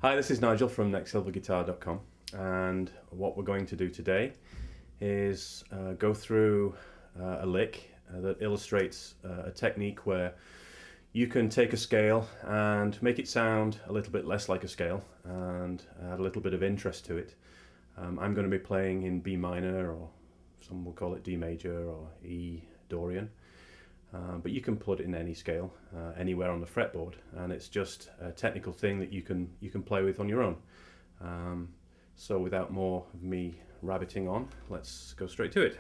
Hi, this is Nigel from nextlevelguitar.com, and what we're going to do today is go through a lick that illustrates a technique where you can take a scale and make it sound a little bit less like a scale and add a little bit of interest to it. I'm going to be playing in B minor, or some will call it D major or E Dorian. But you can put it in any scale, anywhere on the fretboard, and it's just a technical thing that you can play with on your own. So without more of me rabbiting on, let's go straight to it.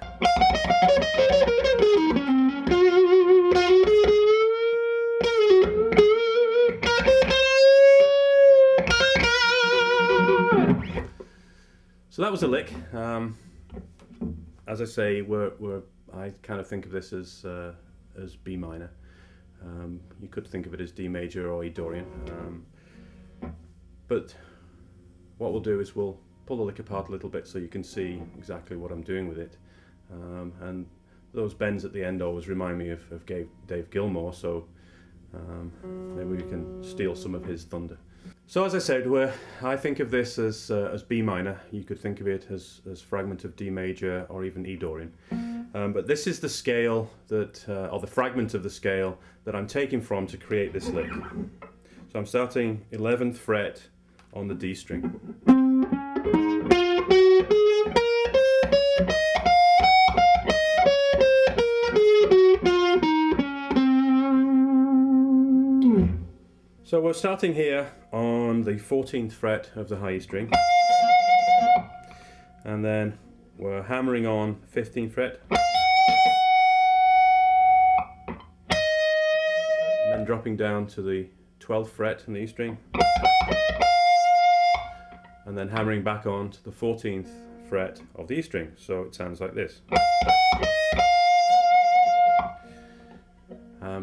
So that was a lick. As I say, I kind of think of this as B minor. You could think of it as D major or E Dorian. But what we'll do is we'll pull the lick apart a little bit so you can see exactly what I'm doing with it. And those bends at the end always remind me of Dave Gilmour, so maybe we can steal some of his thunder. So as I said, I think of this as B minor. You could think of it as fragment of D major or even E Dorian. But this is the scale that, or the fragment of the scale that I'm taking from to create this lick. So I'm starting 11th fret on the D string. So we're starting here on the 14th fret of the high E string, and then we're hammering on 15th fret, and then dropping down to the 12th fret on the E string, and then hammering back on to the 14th fret of the E string. So it sounds like this.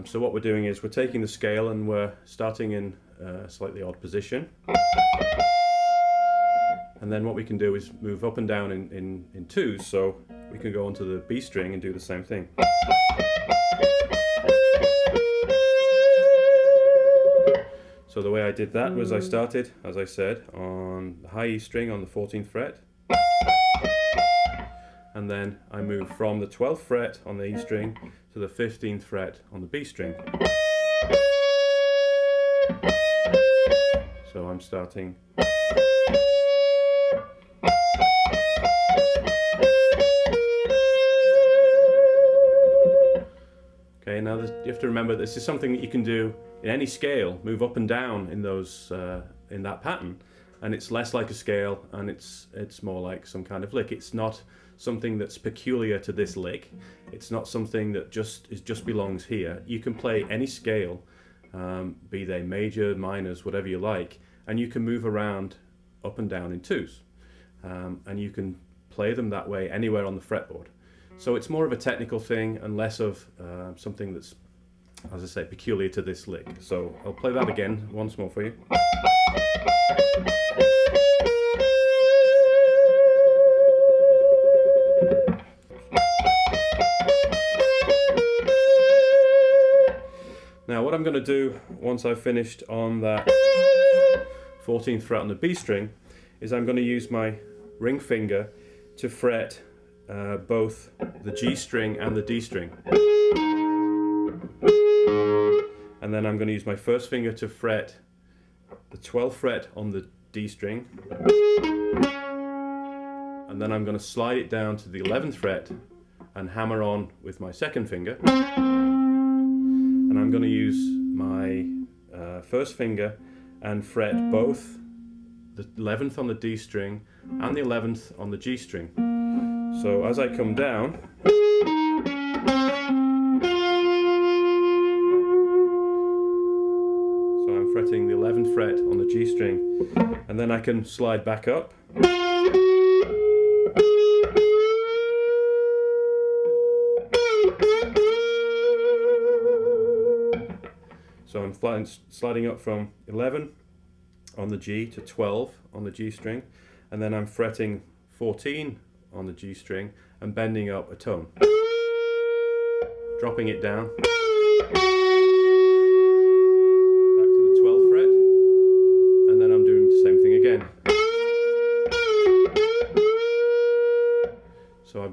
So what we're doing is we're taking the scale and we're starting in a slightly odd position, and then what we can do is move up and down in twos, so we can go onto the B string and do the same thing. So the way I did that was I started, as I said, on the high E string on the 14th fret, and then I moved from the 12th fret on the E string to the 15th fret on the B string. So I'm starting. Okay, now you have to remember this is something that you can do in any scale, move up and down in those in that pattern, and it's less like a scale and it's more like some kind of lick. It's not something that's peculiar to this lick. It's not something that just belongs here. You can play any scale, be they major, minors, whatever you like, and you can move around up and down in twos, and you can play them that way anywhere on the fretboard. So it's more of a technical thing and less of something that's, as I say, peculiar to this lick. So I'll play that again once more for you. Now what I'm going to do once I've finished on that 14th fret on the B string is I'm going to use my ring finger to fret both the G string and the D string. And then I'm going to use my first finger to fret the 12th fret on the D string. And then I'm going to slide it down to the 11th fret and hammer on with my second finger. And I'm going to use my first finger and fret both the 11th on the D string and the 11th on the G string. So as I come down, so I'm fretting the 11th fret on the G string, and then I can slide back up. So I'm sliding up from 11 on the G to 12 on the G string, and then I'm fretting 14 on the G string and bending up a tone, dropping it down back to the 12th fret, and then I'm doing the same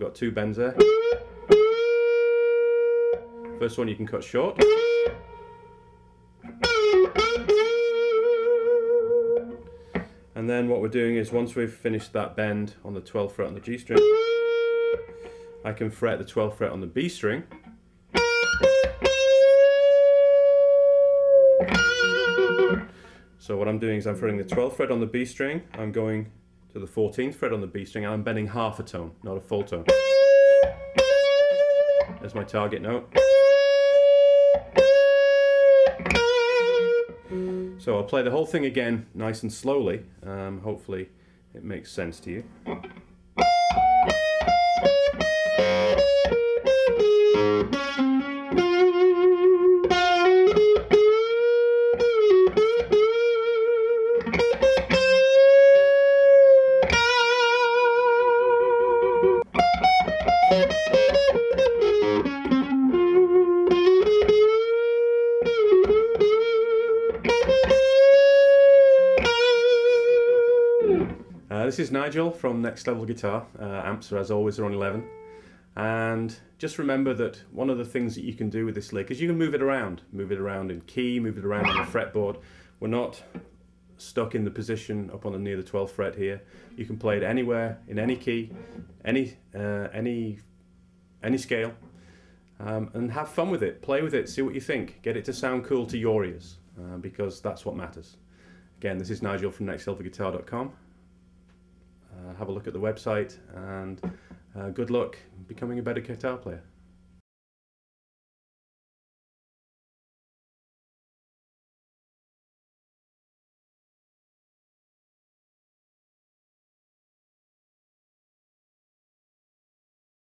got 2 bends there. First one you can cut short. And then what we're doing is, once we've finished that bend on the 12th fret on the G string, I can fret the 12th fret on the B string. So what I'm doing is I'm fretting the 12th fret on the B string, I'm going to the 14th fret on the B string, and I'm bending half a tone, not a full tone. There's my target note. So I'll play the whole thing again nice and slowly. Hopefully it makes sense to you. This is Nigel from Next Level Guitar. Amps are, as always, are on 11. And just remember that one of the things that you can do with this lick is you can move it around in key, move it around on the fretboard. We're not stuck in the position up on the near the 12th fret here. You can play it anywhere, in any key, any scale, and have fun with it. Play with it, see what you think. Get it to sound cool to your ears, because that's what matters. Again, this is Nigel from nextlevelguitar.com. Have a look at the website, and good luck becoming a better guitar player.